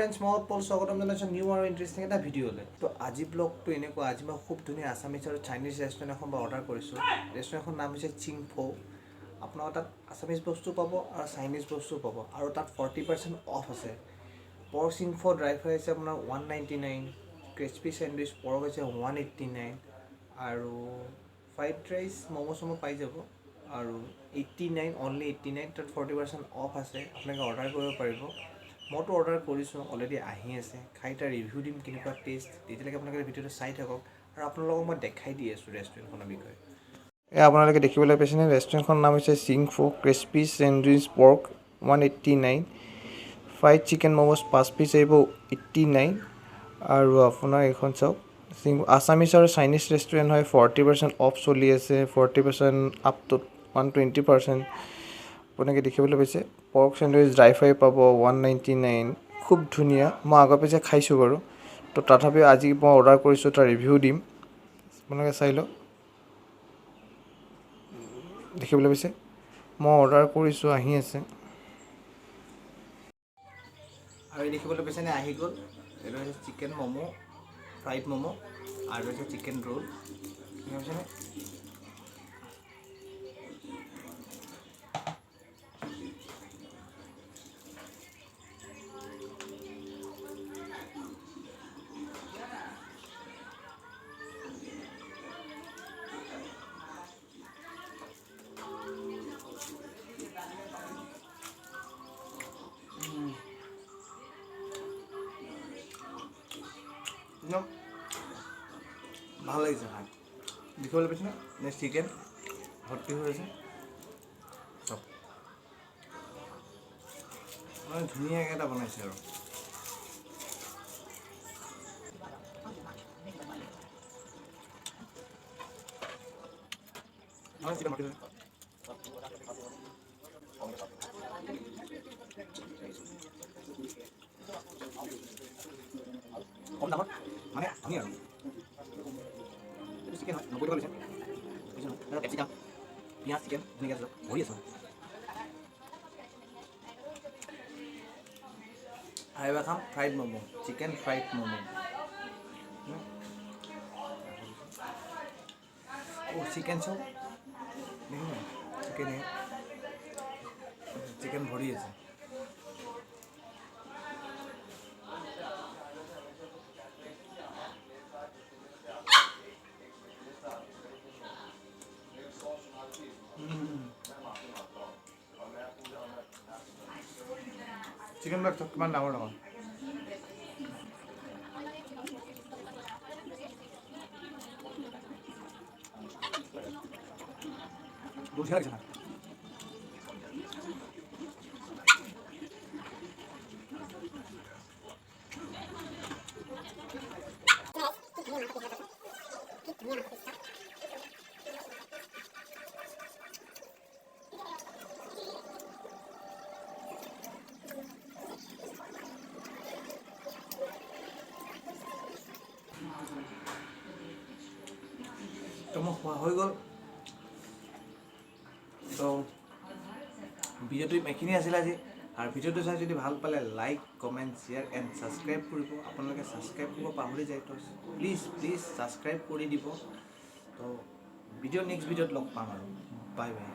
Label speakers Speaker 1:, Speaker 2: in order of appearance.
Speaker 1: friends, মই উৎপল স্বাগতম জনাইছোঁ নিউ আৰু ইণ্টাৰেষ্টিং এটা ভিডিঅ'লৈ। তো আজি ব্লগটো এনেকুৱা, আজি মই খুব ধুনীয়া আছামিজ আৰু চাইনিজ ৰেষ্টুৰেণ্ট এখন অৰ্ডাৰ কৰিছোঁ। ৰেষ্টুৰেণ্টখনৰ নাম হৈছে চিংফৌ। আপোনালোকে তাত আছামিজ বস্তু পাব আৰু চাইনিজ বস্তু পাব, আৰু তাত 40% অফ আছে। পৰ্ক চিংফৌ ড্ৰাই ফ্ৰাই হৈছে আপোনাৰ 199, ক্ৰিস্পি চেণ্ডউইচ পৰ্ক হৈছে 189, আৰু ফ্ৰাইড ৰাইচ ম'ম' চম' পাই যাব আৰু 89, অনলি 89। তাত 40% অফ আছে, আপোনালোকে অৰ্ডাৰ কৰিব পাৰিব। মইতো অৰ্ডাৰ কৰিছোঁ, অলৰেডি আহি আছে। খাই তাৰ ৰিভিউ দিম কেনেকুৱা টেষ্ট। তেতিয়ালৈকে আপোনালোকে ভিডিঅ'টো চাই থাকক, আৰু আপোনালোকক মই দেখাই দি আছোঁ ৰেষ্টুৰেণ্টখনৰ বিষয়ে। আপোনালোকে দেখিবলৈ পাইছেনে, ৰেষ্টুৰেণ্টখনৰ নাম হৈছে Chingphou. Crispy sandwich pork 189, fried chicken momos 5 piece আহিব 89, আৰু আপোনাৰ এইখন চাওক আছামিজ আৰু চাইনিজ ৰেষ্টুৰেণ্ট হয়। 40% অফ চলি আছে, 40% আপ টু 120%। আপোনালোকে দেখিবলৈ পাইছে পৰ্ক চেণ্ডউইচ ড্ৰাই ফ্ৰাই পাব 199, খুব ধুনীয়া। মই আগৰ পিছে খাইছোঁ বাৰু, তো তথাপিও আজি মই অৰ্ডাৰ কৰিছোঁ, তাৰ ৰিভিউ দিম, আপোনালোকে চাই লওক। দেখিবলৈ পাইছে মই অৰ্ডাৰ কৰিছোঁ, আহি আছে। আৰু দেখিবলৈ পাইছেনে, আহি গ'ল। এইটো হৈছে চিকেন ম'ম', ফ্ৰাইড ম'ম', আৰু হৈছে চিকেন ৰোল। দেখি পাইছেনে? ভাল লাগিছে খাই, দেখিবলৈ পাইছেনে? নেক্সট চিকেন ভৰ্তি হৈ আছে চব, মানে ধুনীয়াকৈ এটা বনাইছে আৰু। চিকেন ভৰ্তি হৈছে। কম দামত মানে ধুনীয়া আৰু চিকেন হয় 90 টকা লৈছে। কেপচিকাম, পিঁয়াজ, চিকেন ধুনীয়াকৈ আছে, ভৰি আছে। আৰু এবাৰ খাম fried momo', chicken fried momo'. Chicken চাওক, দেখিছে চিকেন ভৰি আছে। চিকেন বিলাক কিমান ডাঙৰ ডাঙৰ। বঢ়িয়া লাগিছে। তো মোৰ খোৱা হৈ গ'ল। তো ভিডিঅ'টো এইখিনি আছিল আজি। আৰু ভিডিঅ'টো চাই যদি ভাল পালে like, comment, share and subscribe কৰিব। আপোনালোকে ছাবস্ক্ৰাইব কৰিব পাহৰি যায়, তো প্লিজ ছাবস্ক্ৰাইব কৰি দিব। তো নেক্সট ভিডিঅ'ত লগ পাম আৰু। Bye bye.